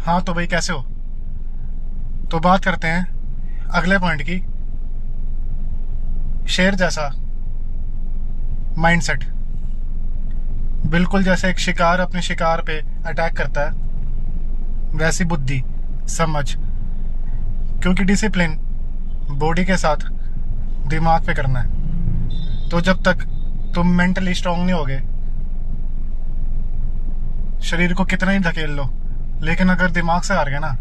हाँ तो भाई कैसे हो? तो बात करते हैं अगले पॉइंट की। शेर जैसा माइंडसेट, बिल्कुल जैसे एक शिकार अपने शिकार पे अटैक करता है, वैसी बुद्धि, समझ। क्योंकि डिसिप्लिन बॉडी के साथ दिमाग पे करना है। तो जब तक तुम मेंटली स्ट्रांग नहीं होगे, शरीर को कितना ही धकेल लो, लेकिन अगर दिमाग से हार गए ना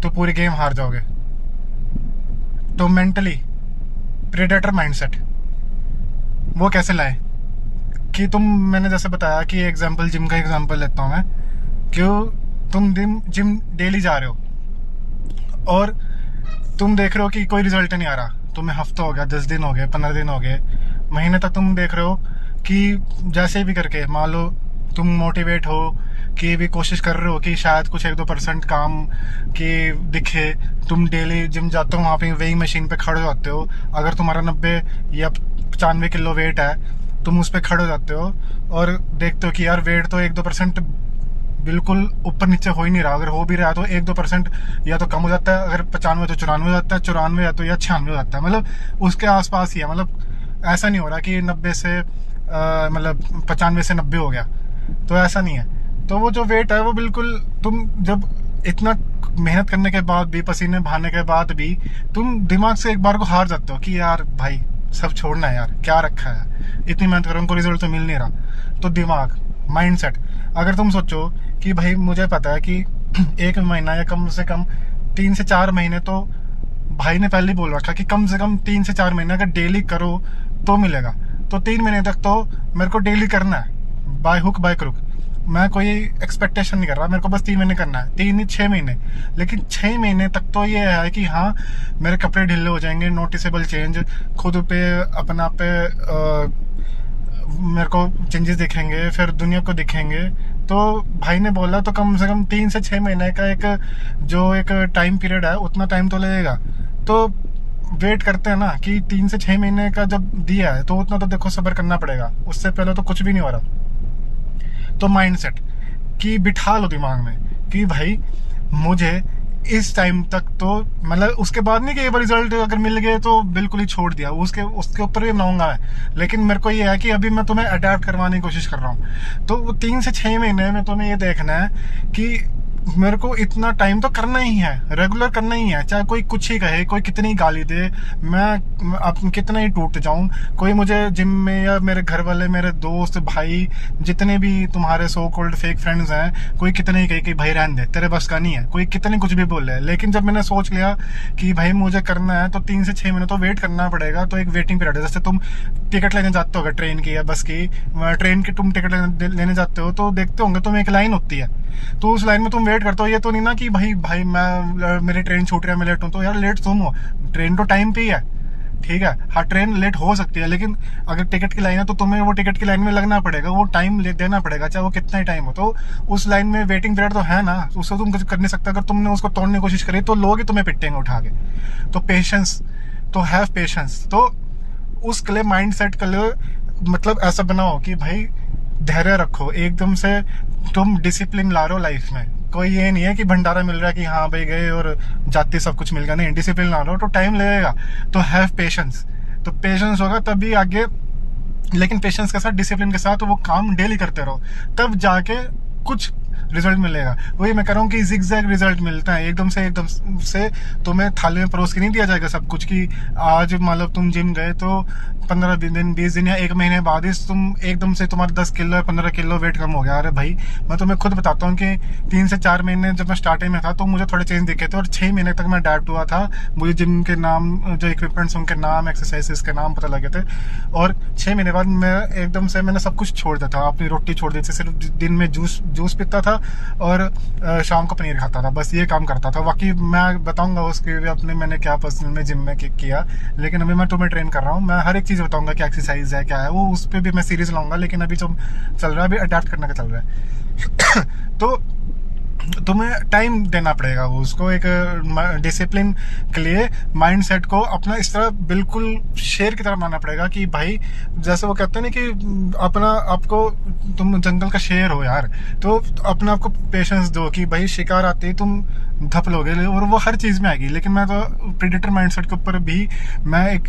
तो पूरी गेम हार जाओगे। तो मेंटली प्रेडेटर माइंडसेट वो कैसे लाए? कि मैंने जैसे बताया कि एग्जांपल, जिम का एग्जांपल लेता हूँ मैं। क्यों? तुम जिम डेली जा रहे हो और तुम देख रहे हो कि कोई रिजल्ट नहीं आ रहा। तुम्हें हफ्ता हो गया, 10 दिन हो गए, 15 दिन हो गए, महीने तक तुम देख रहे हो कि जैसे भी करके मान लो तुम मोटिवेट हो कि भी कोशिश कर रहे हो कि शायद कुछ 1-2% काम की दिखे। तुम डेली जिम जाते हो, वहाँ पे वेइंग मशीन पे खड़े हो जाते हो। अगर तुम्हारा 90 या 95 किलो वेट है, तुम उस पर खड़े हो जाते हो और देखते हो कि यार वेट तो 1-2% बिल्कुल ऊपर नीचे हो ही नहीं रहा। अगर हो भी रहा है तो 1-2% या तो कम हो जाता है। अगर 95 तो 94 हो जाता है, 94 या तो या 96 हो जाता है। मतलब उसके आसपास ही है। मतलब ऐसा नहीं हो रहा कि 90 से मतलब 95 से 90 हो गया, तो ऐसा नहीं है। तो वो जो वेट है वो बिल्कुल, तुम जब इतना मेहनत करने के बाद भी, पसीने बहाने के बाद भी, तुम दिमाग से एक बार को हार जाते हो कि यार भाई सब छोड़ना है यार, क्या रखा है, इतनी मेहनत करूँ उनको रिजल्ट तो मिल नहीं रहा। तो दिमाग, माइंडसेट, अगर तुम सोचो कि भाई मुझे पता है कि एक महीना या कम से कम 3 से 4 महीने, तो भाई ने पहले ही बोल रखा कि कम से कम 3 से 4 महीने अगर डेली करो तो मिलेगा। तो 3 महीने तक तो मेरे को डेली करना है, बाय हुक बाय क्रुक। मैं कोई एक्सपेक्टेशन नहीं कर रहा, मेरे को बस 3 महीने करना है, 3 नहीं 6 महीने। लेकिन 6 महीने तक तो ये है कि हाँ मेरे कपड़े ढीले हो जाएंगे, नोटिसेबल चेंज खुद पे, अपना पे मेरे को चेंजेस दिखेंगे, फिर दुनिया को दिखेंगे। तो भाई ने बोला तो कम से कम 3 से 6 महीने का एक टाइम पीरियड है, उतना टाइम तो लगेगा। तो वेट करते हैं ना कि 3 से 6 महीने का जब दिया है तो उतना तो देखो सब्र करना पड़ेगा, उससे पहले तो कुछ भी नहीं हो रहा। तो माइंडसेट कि बिठा लो दिमाग में कि भाई मुझे इस टाइम तक तो, मतलब उसके बाद नहीं कि एक बार रिजल्ट अगर मिल गए तो बिल्कुल ही छोड़ दिया, उसके उसके ऊपर भी बनाऊंगा मैं। लेकिन मेरे को ये है कि अभी मैं तुम्हें अडेप्ट करवाने की कोशिश कर रहा हूँ। तो 3 से 6 महीने में तुम्हें ये देखना है कि मेरे को इतना टाइम तो करना ही है, रेगुलर करना ही है। चाहे कोई कुछ ही कहे, कोई कितनी गाली दे, मैं अब कितना ही टूट जाऊं, कोई मुझे जिम में या मेरे घर वाले, मेरे दोस्त, भाई, जितने भी तुम्हारे सो कॉल्ड फेक फ्रेंड्स हैं, कोई कितने ही कहे कि भाई रहने दे, तेरे बस का नहीं है, कोई कितने कुछ भी बोले। लेकिन जब मैंने सोच लिया कि भाई मुझे करना है तो 3 से 6 महीने तो वेट करना पड़ेगा। तो एक वेटिंग पीरियड है। जैसे तुम टिकट लेने जाते हो ट्रेन की या बस की, ट्रेन की तुम टिकट लेने जाते हो तो देखते होंगे तुम एक लाइन होती है, तो उस लाइन में तुम वेट करते हो। ये तो नहीं ना कि भाई भाई मैं मेरी ट्रेन छूट रही है, मैं लेट हूँ। तो यार लेट तुम हो, ट्रेन तो टाइम पे ही है, ठीक है। हाँ ट्रेन लेट हो सकती है, लेकिन अगर टिकट की लाइन है तो तुम्हें वो टिकट की लाइन में लगना पड़ेगा, वो टाइम देना पड़ेगा, चाहे वो कितना ही टाइम हो। तो उस लाइन में वेटिंग पीरियड तो है ना, उसको तुम कुछ कर नहीं सकते। अगर तुमने उसको तोड़ने की कोशिश करी तो लोग ही तुम्हें पिटेंगे उठा के। तो पेशेंस, तो हैव पेशेंस। तो उसके लिए माइंड सेट कर लो, मतलब ऐसा बनाओ कि भाई धैर्य रखो। एकदम से तुम डिसिप्लिन ला रहे हो लाइफ में। कोई ये नहीं है कि भंडारा मिल रहा है कि हाँ भाई गए और जाते सब कुछ मिल गया, नहीं, डिसिप्लिन ला रहे हो तो टाइम लगेगा। तो हैव पेशेंस, तो पेशेंस होगा तभी आगे। लेकिन पेशेंस के साथ, डिसिप्लिन के साथ वो काम डेली करते रहो, तब जाके कुछ रिजल्ट मिलेगा। वही मैं कह रहा हूँ कि जिगजैग रिजल्ट मिलता है। एकदम से तुम्हें थाली में परोस के नहीं दिया जाएगा सब कुछ कि आज मतलब तुम जिम गए तो 15 दिन 20 दिन या 1 महीने बाद ही तुम एकदम से तुम्हारा 10 किलो या 15 किलो वेट कम हो गया। अरे भाई मैं तुम्हें खुद बताता हूँ कि 3 से 4 महीने जब मैं स्टार्टिंग में था तो मुझे थोड़े चेंज दिखे थे, और 6 महीने तक मैं अडैप्ट हुआ था। मुझे जिम के नाम, जो इक्विपमेंट्स उनके नाम, एक्सरसाइजेस के नाम पता लगे थे। और 6 महीने बाद मैं एकदम से मैंने सब कुछ छोड़ दिया था। अपनी रोटी छोड़ दी थी, सिर्फ दिन में जूस पीता था और शाम को पनीर खाता था, बस ये काम करता था। बाकी मैं बताऊंगा उसके अपने मैंने क्या पर्सनल में जिम में किया। लेकिन अभी मैं तुम्हें ट्रेन कर रहा हूँ, मैं हर एक चीज़ बताऊंगा कि एक्सरसाइज है क्या है, वो उस पर भी मैं सीरीज लाऊंगा। लेकिन अभी जो चल रहा है, अभी अडेप्ट करने का चल रहा है। तो तुम्हें टाइम देना पड़ेगा वो उसको, एक डिसिप्लिन के लिए माइंड सेट को अपना इस तरह बिल्कुल शेर की तरह मानना पड़ेगा कि भाई, जैसे वो कहते हैं ना कि अपना आपको, तुम जंगल का शेर हो यार, तो अपने आप को पेशेंस दो कि भाई शिकार आते ही तुम धप लोगे, और वो हर चीज़ में आएगी। लेकिन मैं तो प्रेडेटर माइंडसेट के ऊपर भी मैं एक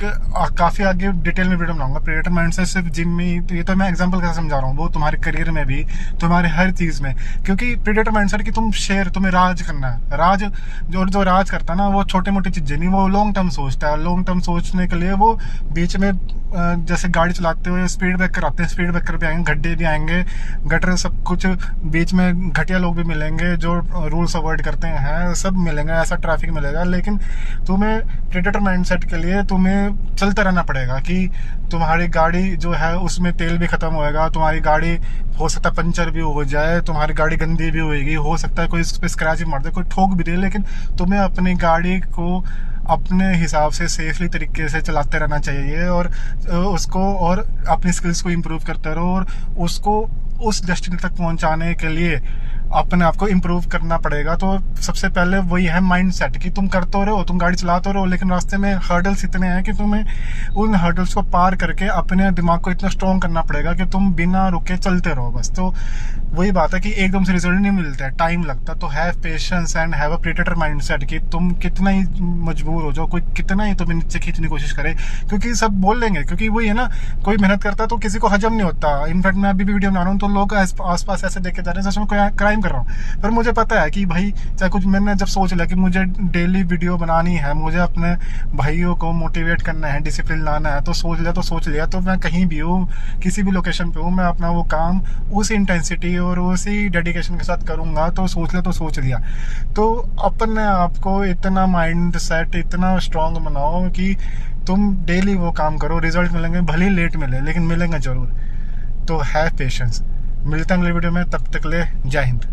काफ़ी आगे डिटेल में वीडियो बनाऊंगा। प्रेडेटर माइंडसेट सिर्फ जिम में, तो ये तो मैं एग्जांपल कैसे समझा रहा हूँ, वो तुम्हारे करियर में भी, तुम्हारे हर चीज़ में। क्योंकि प्रेडेटर माइंडसेट की तुम शेर, तुम्हें राज करना है। राज जो राज करता है ना, वो छोटी मोटी चीज़ें नहीं, वो लॉन्ग टर्म सोचता है। लॉन्ग टर्म सोचने के लिए वो बीच में जैसे गाड़ी चलाते हुए स्पीड ब्रेकर आते हैं, स्पीड ब्रेकर भी आएंगे, गड्ढे भी आएंगे, गटर सब कुछ, बीच में घटिया लोग भी मिलेंगे जो रूल्स अवॉइड करते हैं, सब मिलेंगे, ऐसा ट्रैफिक मिलेगा। लेकिन तुम्हें प्रेडेटर माइंडसेट के लिए तुम्हें चलते रहना पड़ेगा कि तुम्हारी गाड़ी जो है उसमें तेल भी खत्म होएगा, तुम्हारी गाड़ी हो सकता है पंचर भी हो जाए, तुम्हारी गाड़ी गंदी भी होएगी, हो सकता है कोई इस पे स्क्रैच भी मार दे, कोई ठोक भी दे, लेकिन तुम्हें अपनी गाड़ी को अपने हिसाब से सेफली तरीके से चलाते रहना चाहिए, और उसको और अपनी स्किल्स को इम्प्रूव करते रहो, और उसको उस डेस्टिनेशन तक पहुंचाने के लिए अपने आप को इम्प्रूव करना पड़ेगा। तो सबसे पहले वही है माइंड सेट कि तुम करते रहो, तुम गाड़ी चलाते रहो, लेकिन रास्ते में हर्डल्स इतने हैं कि तुम्हें उन हर्डल्स को पार करके अपने दिमाग को इतना स्ट्रॉन्ग करना पड़ेगा कि तुम बिना रुके चलते रहो बस। तो वही बात है कि एकदम से रिजल्ट नहीं मिलता है, टाइम लगता है। तो have patience and have a predator mind set कि तुम कितना ही मजबूर हो जाओ, कोई कितना ही तुम्हें नीचे खींचने की कोशिश करे, क्योंकि सब बोल लेंगे, क्योंकि वही है ना, कोई मेहनत करता है तो किसी को हजम नहीं होता। इनफैक्ट मैं अभी भी वीडियो बना रहा हूँ तो लोग आस पास ऐसे देखे जा रहे हैं जैसे मैं क्राइम कर रहा हूँ, पर मुझे पता है कि भाई चाहे कुछ, मैंने जब सोच लिया कि मुझे डेली वीडियो बनानी है, मुझे अपने भाइयों को मोटिवेट करना है, डिसिप्लिन लाना है, तो सोच लिया तो मैं कहीं भी हूँ, किसी भी लोकेशन पे हूँ, मैं अपना वो काम उसी इंटेंसिटी और उसी डेडिकेशन के साथ करूँगा। तो सोच लिया। तो अपने आप को इतना माइंड सेट, इतना स्ट्रांग बनाओ कि तुम डेली वो काम करो, रिजल्ट मिलेंगे, भले ही लेट मिले लेकिन मिलेंगे जरूर। तो हैव पेशेंस। मिलते हैं अगले वीडियो में, तब तक ले जय हिंद।